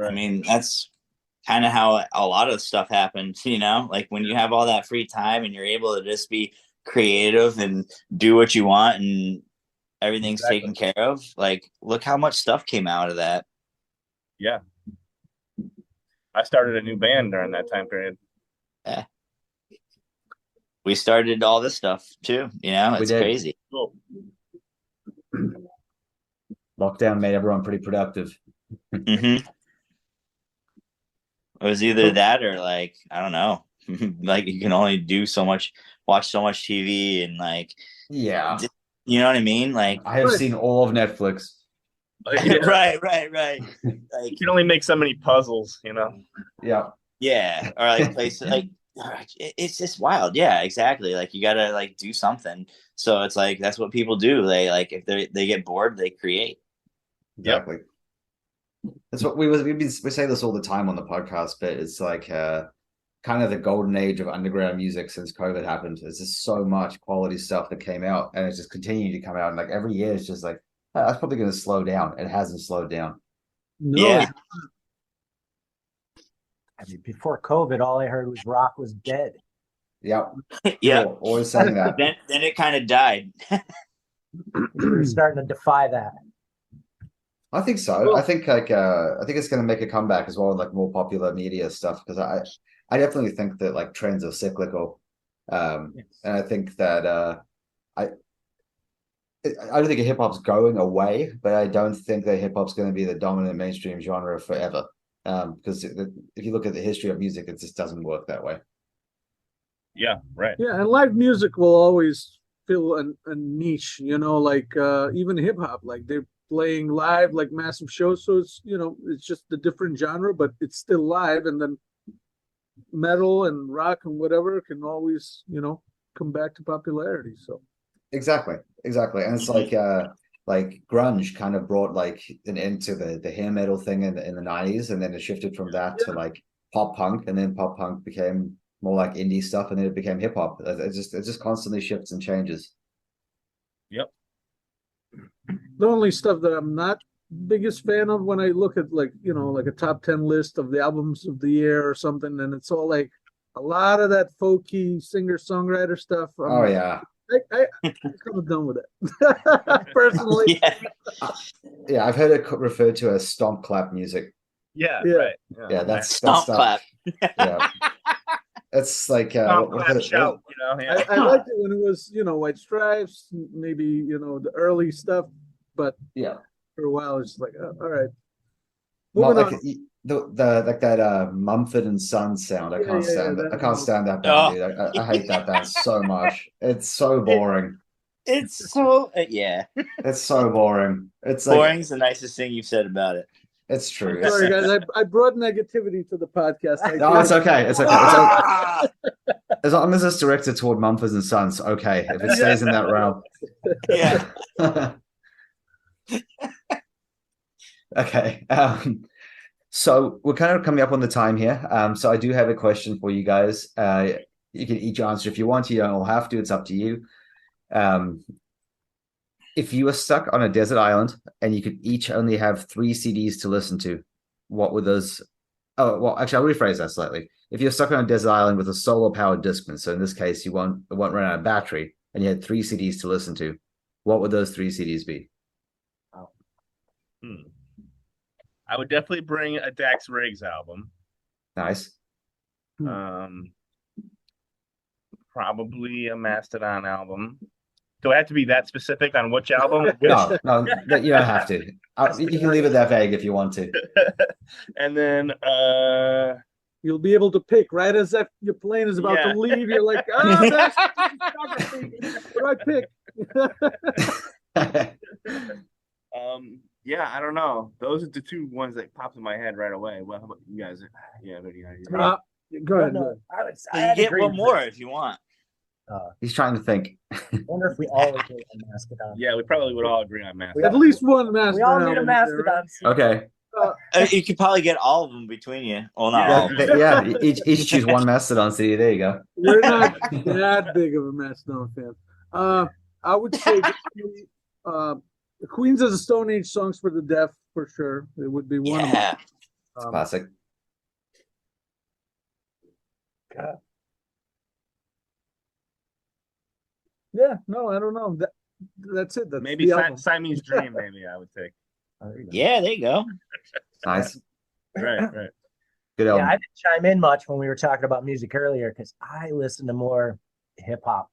I mean, that's kind of how a lot of stuff happens, you know? Like when you have all that free time and you're able to just be creative and do what you want and everything's taken care of. Like, look how much stuff came out of that. Yeah. I started a new band during that time period. Yeah. We started all this stuff too, you know? It's crazy. Cool. Lockdown made everyone pretty productive. Mm-hmm. It was either that or like, I don't know. Like you can only do so much, watch so much TV and like, Yeah. you know what I mean? Like, I have seen all of Netflix. Yeah. right. You Like, can only make so many puzzles, you know? Yeah. yeah. Or like places like, it's just wild. Yeah, exactly. Like you gotta like do something. So it's like that's what people do. They like if they get bored, they create. Exactly. That's what we say this all the time on the podcast, but it's like kind of the golden age of underground music since COVID happened. There's just so much quality stuff that came out, and it's just continuing to come out. And like every year, it's just like oh, that's probably going to slow down. It hasn't slowed down. No, Yeah. I mean, before COVID, all I heard was rock was dead. Yep. Yeah. Always saying that. Then it kind of died. We're starting to defy that. I think so. I think like I think it's going to make a comeback as well in like more popular media stuff because I definitely think that like trends are cyclical, and I think that I don't think hip hop's going away, but I don't think that hip hop's going to be the dominant mainstream genre forever. Because if you look at the history of music, it just doesn't work that way. Yeah, right. Yeah, and live music will always fill a niche, you know, like even hip hop, like they're playing live, like massive shows. So it's, you know, it's just a different genre, but it's still live. And then metal and rock and whatever can always, you know, come back to popularity. So exactly, and it's like grunge kind of brought like an end to the hair metal thing in the 90s, and then it shifted from that to like pop punk, and then pop punk became more like indie stuff, and then it became hip hop. It just constantly shifts and changes. Yep. the only stuff that I'm not biggest fan of when I look at like, you know, like a top 10 list of the albums of the year or something, and it's all like a lot of that folky singer-songwriter stuff. Oh yeah. I'm kind of done with it personally. Yeah, I've heard it referred to as stomp clap music. Yeah, Yeah. right. Yeah, that's Stomp stuff. clap. Yeah, it's like Stomp, clap, shout, you know. Yeah. I liked it when it was, you know, White Stripes, maybe, you know, the early stuff, but yeah, for a while it's like, oh, all right. not Moving like on. the like that Mumford and Sons sound. I can't stand that. I can't stand that band, dude. I hate that band so much. It's so boring. It's so yeah. It's so boring. It's like Boring's the nicest thing you've said about it. it's true. Sorry, guys. I brought negativity to the podcast. No, it's okay. It's okay. As long as it's directed toward Mumford and Sons, okay. If it stays in that realm. Yeah. Okay. So we're kind of coming up on the time here. So I do have a question for you guys. You can each answer if you want to. You don't all have to. It's up to you. If you were stuck on a desert island and you could each only have 3 CDs to listen to, what would those? Oh, well, actually, I'll rephrase that slightly. If you're stuck on a desert island with a solar-powered Discman, so in this case, it won't run out of battery, and you had 3 CDs to listen to, what would those 3 CDs be? I would definitely bring a Dax Riggs album. Nice. Probably a Mastodon album. Do I have to be that specific on which album? No, you don't have to. You can leave it that vague if you want to. And then You'll be able to pick right as if your plane is about to leave. You're like, that's what do I pick? yeah, I don't know. Those are the two ones that popped in my head right away. Well, how about you guys? Yeah, Go ahead. No, You get one more if you want. He's trying to think. I wonder if we all agree on Mastodon. Yeah, we probably would all agree on Mastodon. At least one Mastodon. We all need a album Mastodon. Okay. You could probably get all of them between you. Well, not all. Yeah. Each choose one Mastodon CD. There you go. We're not that big of a Mastodon fan. I would say Queens of the Stone Age songs for the deaf for sure. It would be one of them. Classic. Yeah, no, I don't know. That's it. That's Maybe the album. Siamese Dream. Maybe I would take. Yeah, there you go. Nice. Right. Good Yeah, album. I didn't chime in much when we were talking about music earlier because I listen to more hip hop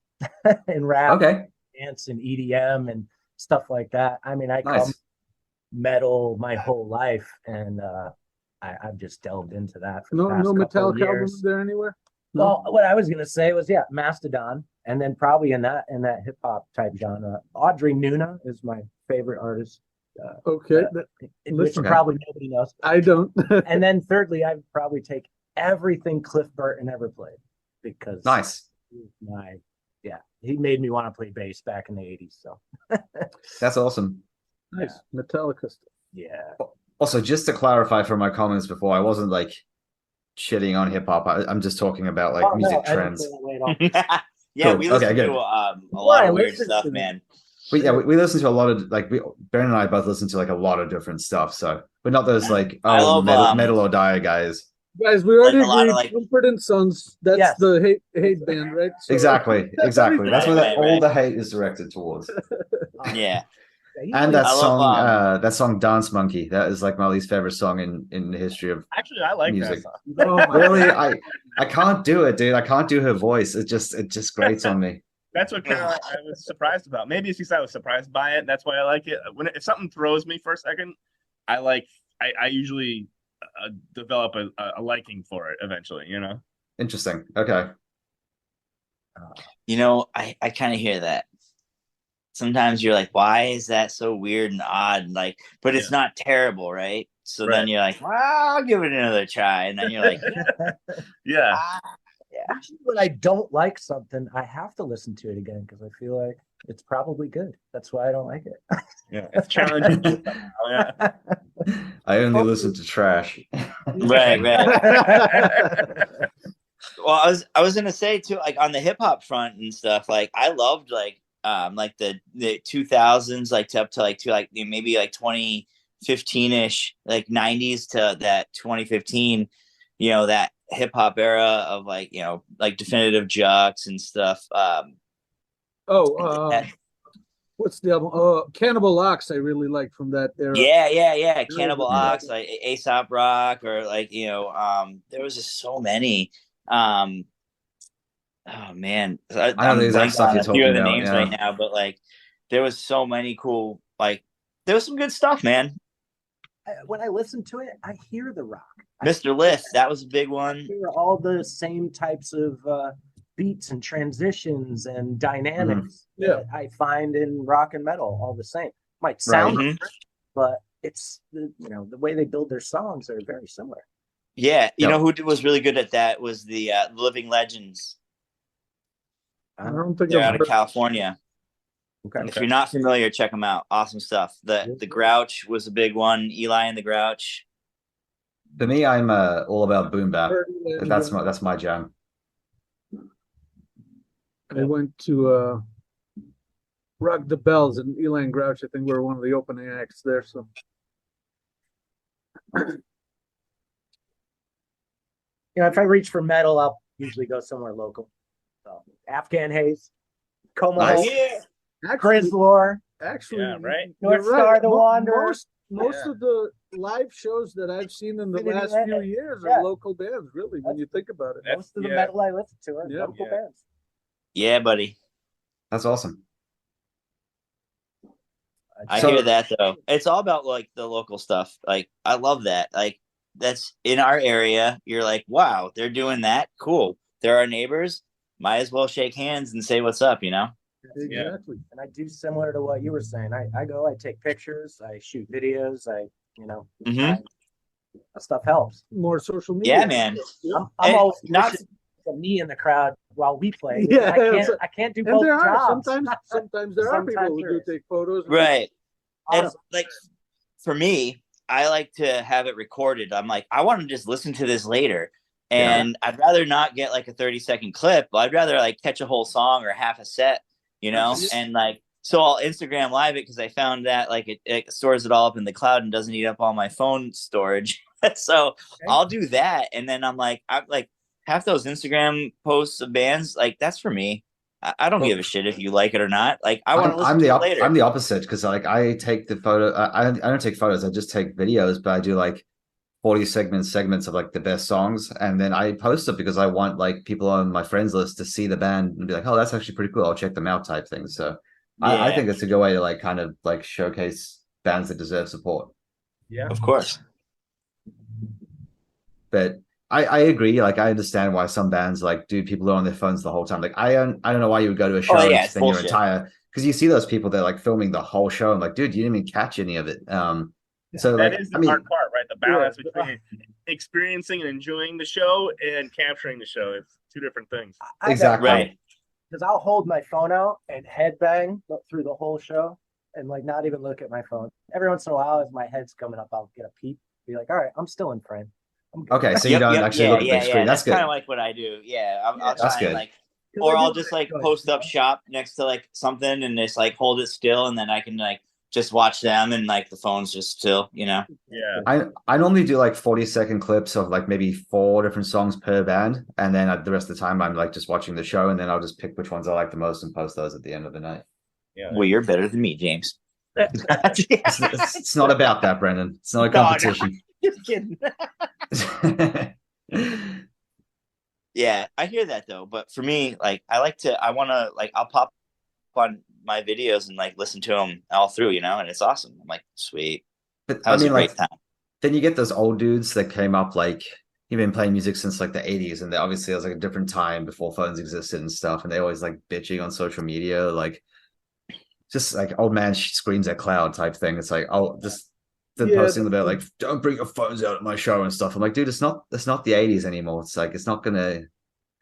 and rap, Okay. dance, and EDM and stuff like that. I mean, I come Nice. metal my whole life, and I've just delved into that. For No, the past no couple of Metallica years. albums there anywhere. No? Well, what I was gonna say was, yeah, Mastodon, and then probably in that hip hop type genre, Audrey Nuna is my favorite artist, Okay, which Okay. probably nobody knows. I don't. And then thirdly, I'd probably take everything Cliff Burton ever played because Nice. he made me want to play bass back in the 80s. So That's awesome. Nice Metallica stuff. yeah, Also, just to clarify from my comments before, I wasn't like shitting on hip hop. I'm just talking about like music I didn't trends. feel that way at all. Yeah, Cool. we listen Okay, to good. a lot I of weird listen stuff, to- man. But yeah, we listen to a lot of like Ben and I both listen to like a lot of different stuff. So we're not those like I love, metal or die guys. Guys, we already Like a lot agreed. of, like- Mumford and Sons. That's Yes. the hate band, right? So- Exactly. That's where Right. all the hate is directed towards. Yeah. And that I love, song, that song "Dance Monkey." That is like my least favorite song in the history of Actually, I like music. that song. Oh my Really, I can't do it, dude. I can't do her voice. It just grates on me. That's what kind of I was surprised about. Maybe it's because I was surprised by it. And that's why I like it. If something throws me for a second, I usually develop a liking for it eventually. You know. Interesting. Okay. You know, I kind of hear that. Sometimes you're like, why is that so weird and odd? Like, but it's not terrible, right? So then you're like, well, I'll give it another try. And then you're like, Yeah. Actually, when I don't like something, I have to listen to it again because I feel like it's probably good. That's why I don't like it. Yeah. It's challenging. Yeah. I only listen to trash. right. Well, I was gonna say too, like on the hip hop front and stuff, like I loved like the 2000s, like up to like maybe like 2015-ish, like 90s to that 2015, you know, that hip hop era of like, you know, like Definitive Jux and stuff. What's the album? Cannibal Ox. I really liked from that era. Yeah. Cannibal Ox, like Aesop Rock, or like, you know, there was just so many. Oh man, I know the exact stuff you're a few talking of the about, names yeah. right now, but like there was so many cool, like there was some good stuff, man. When I listen to it, I hear the rock. Mr. Lift, that was a big one. I hear all the same types of beats and transitions and dynamics that I find in rock and metal all the same. Might sound different, but it's the way they build their songs are very similar. Yeah, you know who was really good at that was the Living Legends. I don't think They're I've out of heard- California. Okay. If you're not familiar, check them out. Awesome stuff. The Grouch was a big one. Eli and the Grouch. For me, I'm all about boom bap. heard it. That's my jam. I went to Rock the Bells, and Eli and Grouch, I think, were one of the opening acts there. So If I reach for metal, I'll usually go somewhere local. So Afghan Haze, Como, Nice. Grizzlor, Actually, Yeah, right. North you're Star, the Mo- Wanderer. Most of the live shows that I've seen in the Infinity last Red- few years yeah. are local bands, really, when you think about it. Most of the metal I listen to are local bands. Yeah, buddy. That's awesome. I hear that though. It's all about like the local stuff. Like I love that. Like that's in our area. You're like, wow, they're doing that. Cool. They're our neighbors. Might as well shake hands and say what's up, you know? Exactly. And I do similar to what you were saying. I go, I take pictures, I shoot videos, Mhm. that stuff helps. More social media. Yeah, man. I'm always not wishing for me in the crowd while we play. Yeah, I can't do and both there are jobs. sometimes there are people Sometimes who there do is. take photos. right. And Awesome. like for me, I like to have it recorded. I'm like, I want to just listen to this later. And I'd rather not get like a 30-second clip. I'd rather like catch a whole song or half a set, you know? And like, so I'll Instagram live it because I found that like it stores it all up in the cloud and doesn't eat up all my phone storage. So I'll do that. And then I'm like half those Instagram posts of bands, like that's for me. I don't give a shit if you like it or not. Like I want to listen to it later. I'm the opposite because like I take the photo. I don't take photos. I just take videos, but I do like 40 segments of like the best songs, and then I post it because I want like people on my friends list to see the band and be like, oh, that's actually pretty cool. I'll check them out type thing. So I think it's a good way to like kind of like showcase bands that deserve support. Yeah, of course. But I agree. Like I understand why some bands like, dude, people are on their phones the whole time. Like I don't know why you would go to a show and spend your entire, because you see those people that are like filming the whole show and like, dude, you didn't even catch any of it. So that like, is the hard part, right? The balance between experiencing and enjoying the show and capturing the show. It's two different things. Exactly. Right. Because I'll hold my phone out and headbang through the whole show and like not even look at my phone. Every once in a while, as my head's coming up, I'll get a peep. Be like, all right, I'm still in frame. Okay, so you don't actually look at the big screen. That's good. Kind of like what I do. Yeah, I'll try that's good. And like, or I'll just like post up shop next to like something and just like hold it still, and then I can like just watch them and like the phone's just still, you know. Yeah. I normally do like 40-second clips of like maybe 4 different songs per band, and then the rest of the time I'm like just watching the show, and then I'll just pick which ones I like the most and post those at the end of the night. Yeah. Well, you're better than me, James. It's not about that, Brendan. It's not a competition. No, just kidding. Yeah, I hear that though. But for me, like, I want to, like, I'll pop on my videos and like listen to them all through, you know, and it's awesome. I'm like, sweet. But that was a great time. Then you get those old dudes that came up like you've been playing music since like the 80s, and they obviously it was like a different time before phones existed and stuff, and they always like bitching on social media, like just like old man screams at cloud type thing. It's like, oh, just posting about like, don't bring your phones out at my show and stuff. I'm like, dude, it's not the 80s animour. It's like it's not gonna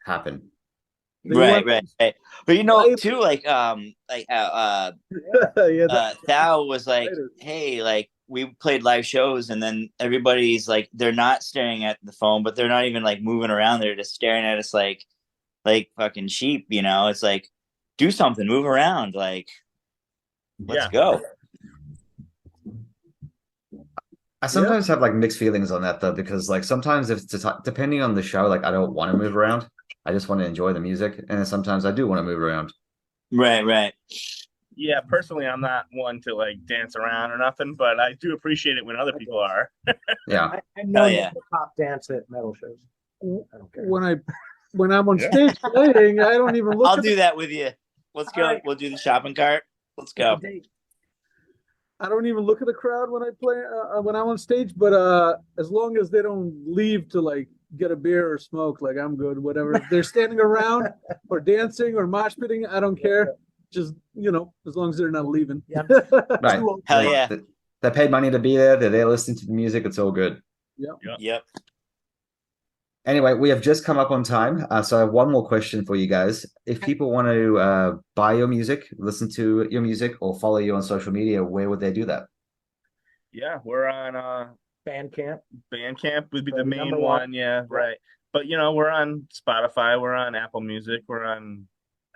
happen. Right. But you know, too, like Thao was like, hey, like we played live shows, and then everybody's like, they're not staring at the phone, but they're not even like moving around. They're just staring at us like fucking sheep, you know. It's like, do something, move around, like let's go. I sometimes have like mixed feelings on that though, because like sometimes if it's depending on the show, like I don't want to move around. I just want to enjoy the music, and then sometimes I do want to move around. Right. Yeah, personally, I'm not one to like dance around or nothing, but I do appreciate it when other people are. Yeah. I know you pop dance at metal shows. I don't care. When I'm on stage playing, I don't even look. I'll do that with you. Let's go. Right. We'll do the shopping cart. Let's go. I don't even look at the crowd when I play when I'm on stage, but as long as they don't leave to like get a beer or smoke, like I'm good. Whatever. If they're standing around or dancing or mosh pitting, I don't care. Just, you know, as long as they're not leaving. Yeah. Right. Hell yeah. They paid money to be there. They're there listening to the music. It's all good. Yep. Anyway, we have just come up on time. So I have one more question for you guys. If people want to buy your music, listen to your music, or follow you on social media, where would they do that? Yeah, we're on Bandcamp. Bandcamp would be the main one. Yeah, right. But, you know, we're on Spotify. We're on Apple Music. We're on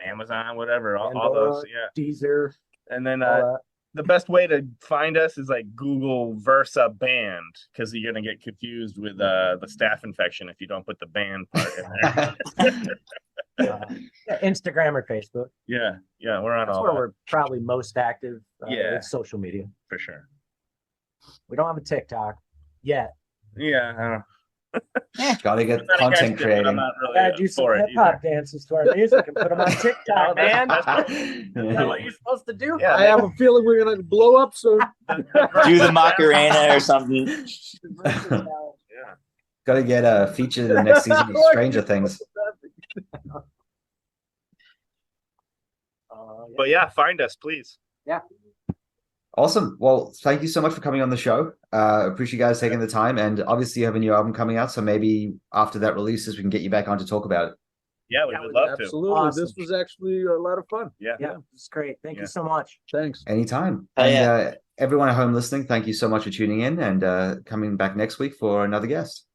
Amazon, whatever. All those. Yeah. Deezer. And then the best way to find us is like Google Versa Band, because you're going to get confused with the staph infection if you don't put the band part in there. Instagram or Facebook. Yeah, we're on That's all where that. we're probably most active with social media. For sure. We don't have a TikTok yet. Yeah, I don't know. Gotta get content I'm creating. not really Gotta do some for it hip hop either. dances to our music and put them on TikTok, man. That's Is that what you're supposed to do? Yeah, I have a feeling we're gonna blow up soon. Do the Macarena or something. Yeah. Gotta get featured in the next season of Stranger Things. But yeah, find us, please. Awesome. Well, thank you so much for coming on the show. Appreciate you guys taking the time. And obviously, you have a new album coming out. So maybe after that releases, we can get you back on to talk about it. Yeah, we would love to. Absolutely. Awesome. This was actually a lot of fun. Yeah. It's great. Thank Yeah. you so much. Thanks. Anytime. Oh, And yeah. everyone at home listening, thank you so much for tuning in and coming back next week for another guest.